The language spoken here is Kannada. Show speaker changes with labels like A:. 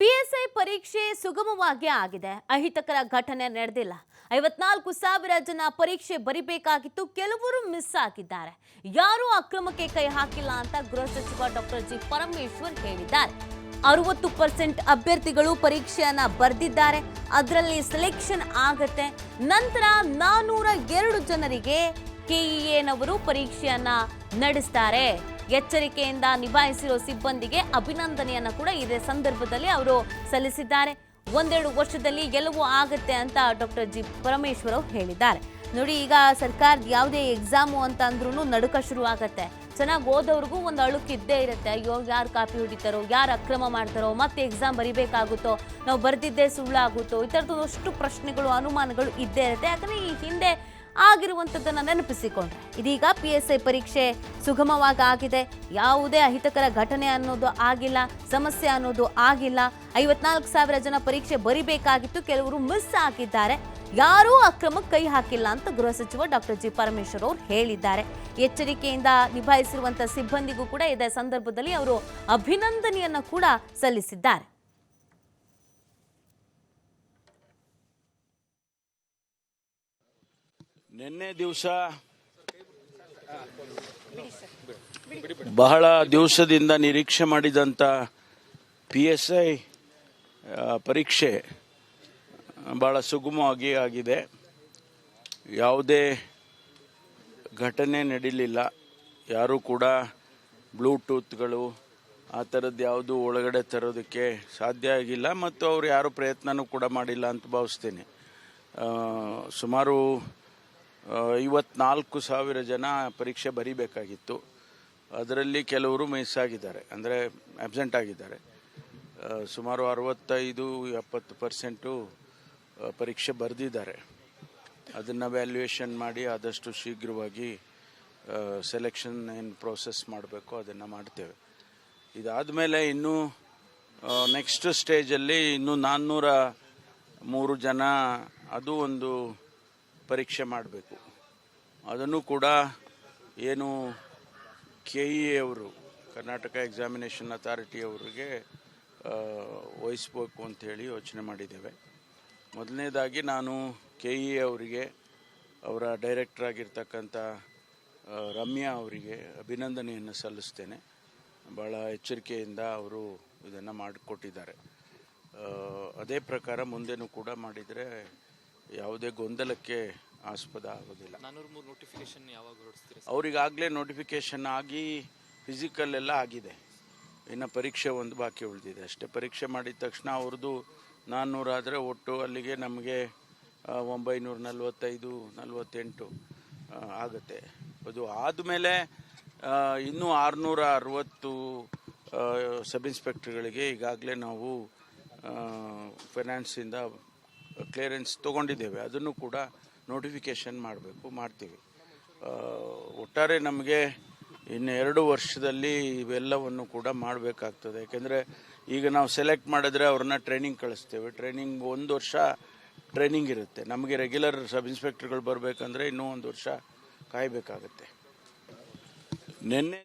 A: ಪಿಎಸ್ಐ ಪರೀಕ್ಷೆ ಸುಗಮವಾಗಿ ಆಗಿದೆ. ಅಹಿತಕರ ಘಟನೆ ನಡೆದಿಲ್ಲ. 54,000 ಜನ ಪರೀಕ್ಷೆ ಬರಿಬೇಕಾಗಿತ್ತು. ಕೆಲವರು ಮಿಸ್ ಆಗಿದ್ದಾರೆ. ಯಾರೂ ಅಕ್ರಮಕ್ಕೆ ಕೈ ಹಾಕಿಲ್ಲ ಅಂತ ಗೃಹ ಸಚಿವ ಡಾಕ್ಟರ್ ಜಿ ಪರಮೇಶ್ವರ್ ಹೇಳಿದ್ದಾರೆ. 60% ಅಭ್ಯರ್ಥಿಗಳು ಪರೀಕ್ಷೆಯನ್ನ ಬರೆದಿದ್ದಾರೆ. ಅದರಲ್ಲಿ ಸೆಲೆಕ್ಷನ್ ಆಗತ್ತೆ. ನಂತರ 402 ಜನರಿಗೆ ಕೆಇಎನವರು ಪರೀಕ್ಷೆಯನ್ನ ನಡೆಸ್ತಾರೆ. ಎಚ್ಚರಿಕೆಯಿಂದ ನಿಭಾಯಿಸಿರೋ ಸಿಬ್ಬಂದಿಗೆ ಅಭಿನಂದನೆಯನ್ನ ಕೂಡ ಇದೇ ಸಂದರ್ಭದಲ್ಲಿ ಅವರು ಸಲ್ಲಿಸಿದ್ದಾರೆ. ಒಂದೆರಡು ವರ್ಷದಲ್ಲಿ ಗೆಲುವು ಆಗುತ್ತೆ ಅಂತ ಡಾಕ್ಟರ್ ಜಿ ಪರಮೇಶ್ವರ್ ಅವರು ಹೇಳಿದ್ದಾರೆ. ನೋಡಿ, ಈಗ ಸರ್ಕಾರದ ಯಾವುದೇ ಎಕ್ಸಾಮು ಅಂತ ಅಂದ್ರೂ ನಡುಕ ಶುರು ಆಗತ್ತೆ. ಚೆನ್ನಾಗಿ ಓದೋರ್ಗೂ ಒಂದು ಅಳುಕು ಇದ್ದೇ ಇರುತ್ತೆ. ಅಯ್ಯೋ, ಯಾರು ಕಾಪಿ ಹೊಡಿತಾರೋ, ಯಾರು ಅಕ್ರಮ ಮಾಡ್ತಾರೋ, ಮತ್ತೆ ಎಕ್ಸಾಮ್ ಬರಿಬೇಕಾಗುತ್ತೋ, ನಾವು ಬರೆದಿದ್ದೇ ಸುಳ್ಳಾಗುತ್ತೋ, ಈ ಥರದ್ದು ಅಷ್ಟು ಪ್ರಶ್ನೆಗಳು, ಅನುಮಾನಗಳು ಇದ್ದೇ ಇರುತ್ತೆ. ಯಾಕಂದರೆ ಈ ಹಿಂದೆ ಆಗಿರುವಂಥದ್ದನ್ನು ನೆನಪಿಸಿಕೊಂಡ್ರೆ ಇದೀಗ PSI ಪರೀಕ್ಷೆ ಸುಗಮವಾಗಿ ಆಗಿದೆ. ಯಾವುದೇ ಅಹಿತಕರ ಘಟನೆ ಅನ್ನೋದು ಆಗಿಲ್ಲ, ಸಮಸ್ಯೆ ಅನ್ನೋದು ಆಗಿಲ್ಲ. 54,000 ಜನ ಪರೀಕ್ಷೆ ಬರಿಬೇಕಾಗಿತ್ತು. ಕೆಲವರು ಮಿಸ್ ಆಗಿದ್ದಾರೆ. ಯಾರೂ ಅಕ್ರಮಕ್ಕೆ ಕೈ ಹಾಕಿಲ್ಲ ಅಂತ ಗೃಹ ಸಚಿವ ಡಾಕ್ಟರ್ ಜಿ ಪರಮೇಶ್ವರ್ ಅವರು ಹೇಳಿದ್ದಾರೆ. ಎಚ್ಚರಿಕೆಯಿಂದ ನಿಭಾಯಿಸಿರುವಂಥ ಸಿಬ್ಬಂದಿಗೂ ಕೂಡ ಇದೇ ಸಂದರ್ಭದಲ್ಲಿ ಅವರು ಅಭಿನಂದನೆಯನ್ನ ಕೂಡ ಸಲ್ಲಿಸಿದ್ದಾರೆ.
B: ನಿನ್ನೆ ದಿವಸ ಬಹಳ ದಿವಸದಿಂದ ನಿರೀಕ್ಷೆ ಮಾಡಿದಂಥ PSI ಪರೀಕ್ಷೆ ಬಹಳ ಸುಗಮವಾಗಿ ಆಗಿದೆ. ಯಾವುದೇ ಘಟನೆ ನಡೀಲಿಲ್ಲ. ಯಾರೂ ಕೂಡ ಬ್ಲೂಟೂತ್ಗಳು ಆ ಥರದ್ದು ಯಾವುದು ಒಳಗಡೆ ತರೋದಕ್ಕೆ ಸಾಧ್ಯ ಆಗಿಲ್ಲ ಮತ್ತು ಅವರು ಯಾರೂ ಪ್ರಯತ್ನನೂ ಕೂಡ ಮಾಡಿಲ್ಲ ಅಂತ ಭಾವಿಸ್ತೇನೆ. ಸುಮಾರು 54,000 ಜನ ಪರೀಕ್ಷೆ ಬರೀಬೇಕಾಗಿತ್ತು. ಅದರಲ್ಲಿ ಕೆಲವರು ಮಿಸ್ ಆಗಿದ್ದಾರೆ, ಅಂದರೆ ಆಬ್ಸೆಂಟ್ ಆಗಿದ್ದಾರೆ. ಸುಮಾರು 65-70% ಪರೀಕ್ಷೆ ಬರೆದಿದ್ದಾರೆ. ಅದನ್ನು ವ್ಯಾಲ್ಯೂಯೇಷನ್ ಮಾಡಿ ಆದಷ್ಟು ಶೀಘ್ರವಾಗಿ ಸೆಲೆಕ್ಷನ್ ಏನು ಪ್ರೋಸೆಸ್ ಮಾಡಬೇಕು ಅದನ್ನು ಮಾಡ್ತೇವೆ. ಇದಾದ ಮೇಲೆ ಇನ್ನೂ ನೆಕ್ಸ್ಟ್ ಸ್ಟೇಜಲ್ಲಿ ಇನ್ನೂ 403 ಜನ ಅದು ಒಂದು ಪರೀಕ್ಷೆ ಮಾಡಬೇಕು. ಅದನ್ನು ಕೂಡ ಏನು KEA ಅವರು, ಕರ್ನಾಟಕ ಎಕ್ಸಾಮಿನೇಷನ್ ಅಥಾರಿಟಿ ಅವರಿಗೆ ವಹಿಸ್ಬೇಕು ಅಂಥೇಳಿ ಯೋಚನೆ ಮಾಡಿದ್ದೇವೆ. ಮೊದಲನೇದಾಗಿ ನಾನು KEA ಅವರಿಗೆ, ಅವರ ಡೈರೆಕ್ಟರ್ ಆಗಿರ್ತಕ್ಕಂಥ ರಮ್ಯಾ ಅವರಿಗೆ ಅಭಿನಂದನೆಯನ್ನು ಸಲ್ಲಿಸ್ತೇನೆ. ಭಾಳ ಎಚ್ಚರಿಕೆಯಿಂದ ಅವರು ಇದನ್ನು ಮಾಡಿಕೊಟ್ಟಿದ್ದಾರೆ. ಅದೇ ಪ್ರಕಾರ ಮುಂದೆನೂ ಕೂಡ ಮಾಡಿದರೆ ಯಾವುದೇ ಗೊಂದಲಕ್ಕೆ ಆಸ್ಪದ ಆಗೋದಿಲ್ಲ.
C: 403 ನೋಟಿಫಿಕೇಶನ್ ಯಾವಾಗ ಹೊರಡಿಸ್ತೀರಾ?
B: ಅವರಿಗಾಗಲೇ ನೋಟಿಫಿಕೇಶನ್ ಆಗಿ ಫಿಸಿಕಲ್ ಎಲ್ಲ ಆಗಿದೆ. ಇನ್ನು ಪರೀಕ್ಷೆ ಒಂದು ಬಾಕಿ ಉಳಿದಿದೆ ಅಷ್ಟೇ. ಪರೀಕ್ಷೆ ಮಾಡಿದ ತಕ್ಷಣ ಅವ್ರದ್ದು 400 ಆದರೆ ಒಟ್ಟು ಅಲ್ಲಿಗೆ ನಮಗೆ 945-48 ಆಗುತ್ತೆ. ಅದು ಆದಮೇಲೆ ಇನ್ನೂ 660 ಸಬ್ ಇನ್ಸ್ಪೆಕ್ಟರ್ಗಳಿಗೆ ಈಗಾಗಲೇ ನಾವು ಫೈನಾನ್ಸಿಂದ ಕ್ಲಿಯರೆನ್ಸ್ ತೊಗೊಂಡಿದ್ದೇವೆ. ಅದನ್ನು ಕೂಡ ನೋಟಿಫಿಕೇಷನ್ ಮಾಡ್ತೀವಿ. ಒಟ್ಟಾರೆ ನಮಗೆ ಇನ್ನು 2 ವರ್ಷದಲ್ಲಿ ಇವೆಲ್ಲವನ್ನು ಕೂಡ ಮಾಡಬೇಕಾಗ್ತದೆ. ಯಾಕೆಂದರೆ ಈಗ ನಾವು ಸೆಲೆಕ್ಟ್ ಮಾಡಿದ್ರೆ ಅವ್ರನ್ನ ಟ್ರೈನಿಂಗ್ ಕಳಿಸ್ತೇವೆ. ಟ್ರೈನಿಂಗ್ 1 ವರ್ಷ ಟ್ರೈನಿಂಗ್ ಇರುತ್ತೆ. ನಮಗೆ ರೆಗ್ಯುಲರ್ ಸಬ್ ಇನ್ಸ್ಪೆಕ್ಟರ್ಗಳು ಬರಬೇಕಂದ್ರೆ ಇನ್ನೂ 1 ವರ್ಷ ಕಾಯಬೇಕಾಗತ್ತೆ. ನಿನ್ನೆ